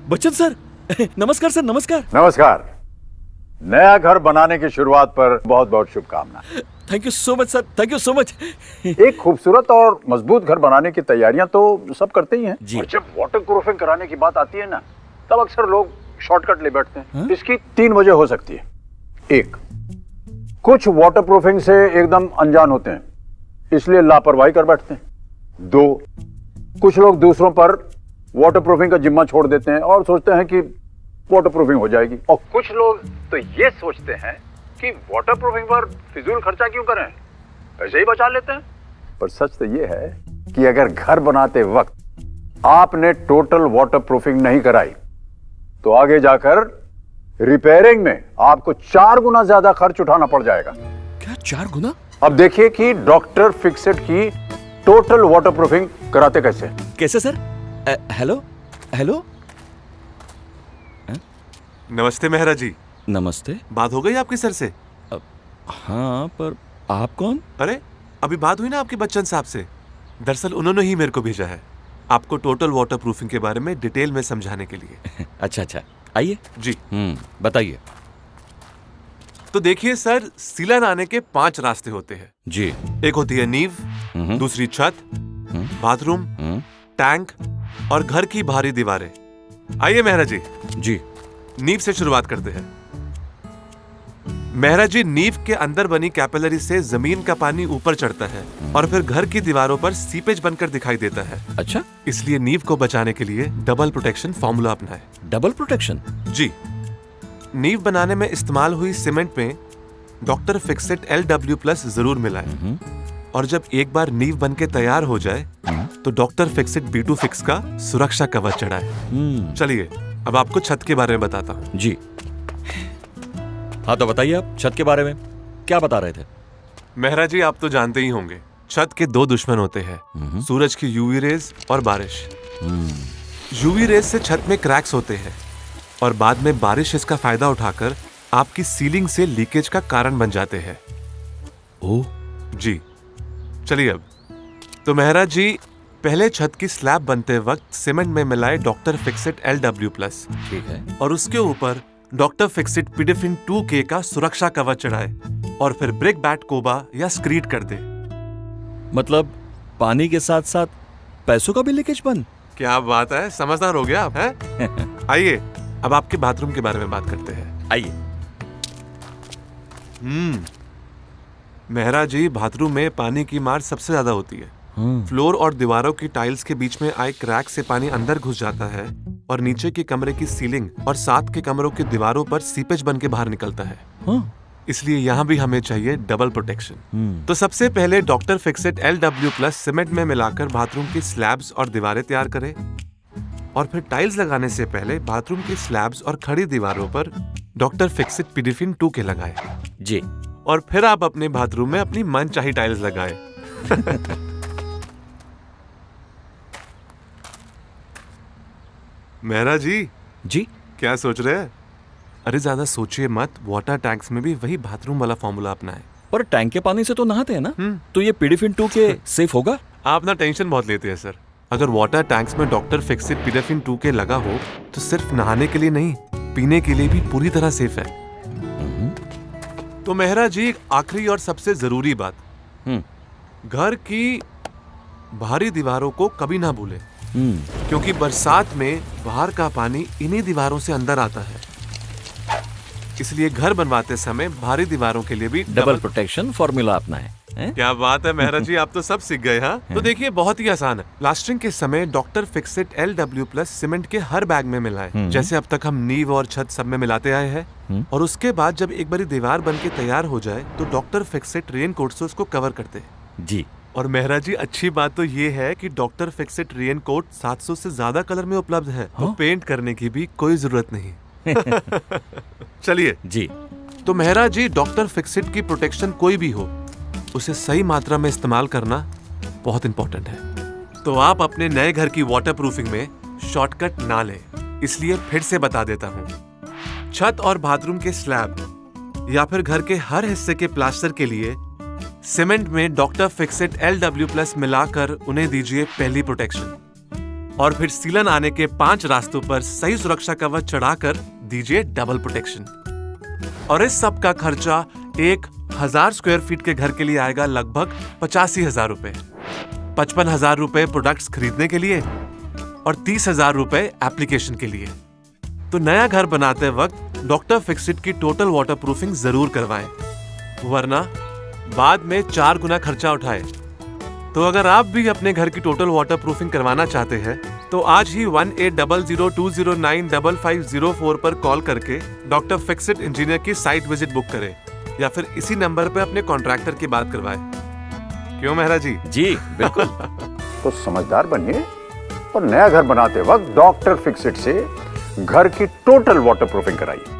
Bachchan sir, नमस्कार sir, नमस्कार। नमस्कार। नया घर बनाने की शुरुआत पर बहुत बहुत शुभकामना। Thank you so much sir, thank you so much. एक खूबसूरत और मजबूत घर बनाने की तैयारियां तो सब करते ही हैं। जी। और जब वाटर प्रूफिंग कराने की बात आती है ना, तब अक्सर लोग शॉर्टकट ले बैठते हैं। हाँ? इसकी 3 वजह हो सकती है। 1, कुछ वाटर प्रूफिंग से एकदम अनजान होते हैं, इसलिए लापरवाही कर बैठते हैं। 2, कुछ लोग दूसरों पर वाटर प्रूफिंग का जिम्मा छोड़ देते हैं और सोचते हैं कि वाटर प्रूफिंग हो जाएगी। और कुछ लोग तो ये सोचते हैं कि वाटर प्रूफिंग पर फिजूल खर्चा क्यों करें, ऐसे ही बचा लेते हैं। पर सच तो ये है कि अगर घर बनाते वक्त आपने टोटल वाटर प्रूफिंग नहीं कराई तो आगे जाकर रिपेयरिंग में आपको 4 गुना ज्यादा खर्च उठाना पड़ जाएगा। क्या 4 गुना? अब देखिए कि डॉक्टर फिक्सेट की टोटल वाटर प्रूफिंग कराते कैसे। कैसे सर? Hello hello. नमस्ते मेहरा जी। नमस्ते। बात हो गई आपके सर से? हाँ, पर आप कौन? अरे अभी बात हुई ना आपके बच्चन साहब से। दरअसल उन्होंने ही मेरे को भेजा है आपको टोटल वाटर प्रूफिंग के बारे में डिटेल में समझाने के लिए। अच्छा अच्छा, आइए जी। बताइए। तो देखिए सर, सीलन आने के 5 रास्ते होते हैं जी। एक होती है नींव, दूसरी छत, बाथरूम, टैंक और घर की बाहरी दीवारें। आइए मेहरा जी। जी। नींव से शुरुआत करते हैं। मेहरा जी, नींव के अंदर बनी कैपिलरी से जमीन का पानी ऊपर चढ़ता है और फिर घर की दीवारों पर सीपेज बनकर दिखाई देता है। अच्छा, इसलिए नींव को बचाने के लिए डबल प्रोटेक्शन फॉर्मूला अपनाएं। Double protection? जी। नींव बनाने में इस्तेमाल हुई सीमेंट में डॉक्टर फिक्सेट LW+ जरूर मिलाएं। और जब एक बार नींव बनके तैयार हो जाए तो डॉक्टर फिक्सेट B2 फिक्स का सुरक्षा कवच चढ़ाएं। चलिए अब आपको छत के बारे में बताता हूँ। जी। हाँ तो बताइए, आप छत के बारे में क्या बता रहे थे? मेहरा जी, आप तो जानते ही होंगे छत के 2 दुश्मन होते हैं, सूरज की यूवी रेज और बारिश। यूवी रेज से छत में क्रैक्स होते हैं और बाद में बारिश इसका फायदा उठाकर आपकी सीलिंग से लीकेज का कारण बन जाते हैं। ओह जी। चलिए अब तो मेहरा जी, पहले छत की स्लैब बनते वक्त सीमेंट में मिलाए डॉक्टर फिक्सेट LW+, ठीक है। और उसके ऊपर डॉक्टर फिक्सेट पिडेफिन 2K का सुरक्षा कवच चढ़ाए और फिर ब्रिक बैट कोबा या स्क्रीड कर दे। मतलब पानी के साथ साथ पैसों का भी लीकेज बंद? क्या बात है, समझदार हो गया आप हैं? आइए अब आपके बाथरूम के बारे में बात करते हैं। आइए। मेहरा जी, बाथरूम में पानी की मार सबसे ज्यादा होती है। फ्लोर और दीवारों की टाइल्स के बीच में आए क्रैक से पानी अंदर घुस जाता है और नीचे के कमरे की सीलिंग और साथ के कमरों की दीवारों पर सीपेज बन के बाहर निकलता है। इसलिए यहाँ भी हमें चाहिए डबल प्रोटेक्शन। तो सबसे पहले डॉक्टर फिक्सेट LW+ सीमेंट में मिलाकर बाथरूम की स्लैब्स और दीवारें तैयार करें और फिर टाइल्स लगाने से पहले बाथरूम की स्लैब्स और खड़ी दीवारों पर डॉक्टर फिक्सेट पिडेफिन 2K लगाएं। जी। और फिर आप अपने बाथरूम में अपनी मनचाही टाइल्स लगाएं। मेहरा जी। जी। क्या सोच रहे हैं? अरे ज्यादा सोचिए मत, वाटर टैंक्स में भी वही बाथरूम वाला फॉर्मूला अपनाएं। पर टैंक के पानी से तो नहाते हैं ना, तो ये पिडेफिन 2K सेफ होगा? आप ना टेंशन बहुत लेते हैं सर। अगर वाटर टैंक्स में डॉक्टर फिक्सेट पिडेफिन 2K लगा हो तो सिर्फ नहाने के लिए नहीं, पीने के लिए भी पूरी तरह सेफ है। तो मेहरा जी, आखिरी और सबसे जरूरी बात, घर की बाहरी दीवारों को कभी ना भूलें, क्योंकि बरसात में बाहर का पानी इन्हीं दीवारों से अंदर आता है। इसलिए घर बनवाते समय बाहरी दीवारों के लिए भी डबल प्रोटेक्शन फॉर्मूला अपनाएं। क्या बात है मेहरा जी, आप तो सब सीख गए। हाँ तो देखिए, बहुत ही आसान है। प्लास्टरिंग के समय डॉक्टर फिक्सेट LW+ सीमेंट के हर बैग में मिलाएं, जैसे अब तक हम नींव और छत सब में मिलाते आए हैं। और उसके बाद जब एक बारी दीवार बन के तैयार हो जाए तो डॉक्टर फिक्सेट रेनकोट से उसको कवर करते हैं। जी। और मेहरा जी, अच्छी बात तो ये है कि डॉक्टर फिक्सेट रेनकोट 700 से ज्यादा कलर में उपलब्ध है, तो पेंट करने की भी कोई जरूरत नहीं। चलिए जी। तो मेहरा जी, डॉक्टर फिक्सेट की प्रोटेक्शन कोई भी हो, उसे सही मात्रा में इस्तेमाल करना बहुत इंपॉर्टेंट है। तो आप अपने नए घर की वाटर प्रूफिंग में शॉर्टकट ना लें, इसलिए फिर से बता देता हूँ। छत और बाथरूम के स्लैब या फिर घर के हर हिस्से के प्लास्टर के लिए सीमेंट में डॉक्टर फिक्सेट LW+ मिलाकर उन्हें दीजिए पहली प्रोटेक्शन। और फिर सीलन आने के 5 रास्तों पर सही सुरक्षा कवच चढ़ाकर दीजिए डबल प्रोटेक्शन। और इस सब का खर्चा 1000 स्क्वायर फीट के घर के लिए आएगा लगभग 85,000 रुपए। 55,000 रुपए प्रोडक्ट्स खरीदने के लिए और 30,000 रुपए एप्लीकेशन के लिए। तो नया घर बनाते वक्त डॉक्टर फिक्सिट की टोटल वाटरप्रूफिंग जरूर करवाएं, वरना बाद में 4 गुना खर्चा उठाए। तो अगर आप भी अपने घर की टोटल वाटरप्रूफिंग करवाना चाहते हैं तो आज ही 180020095504 पर कॉल करके डॉक्टर फिक्सिट इंजीनियर की साइट विजिट बुक करें या फिर इसी नंबर पर अपने कॉन्ट्रैक्टर की बात करवाएं। क्यों मेहरा जी? जी बिल्कुल। तो समझदार बनिए और नया घर बनाते वक्त डॉक्टर फिक्सिट से घर की टोटल वाटरप्रूफिंग कराइए।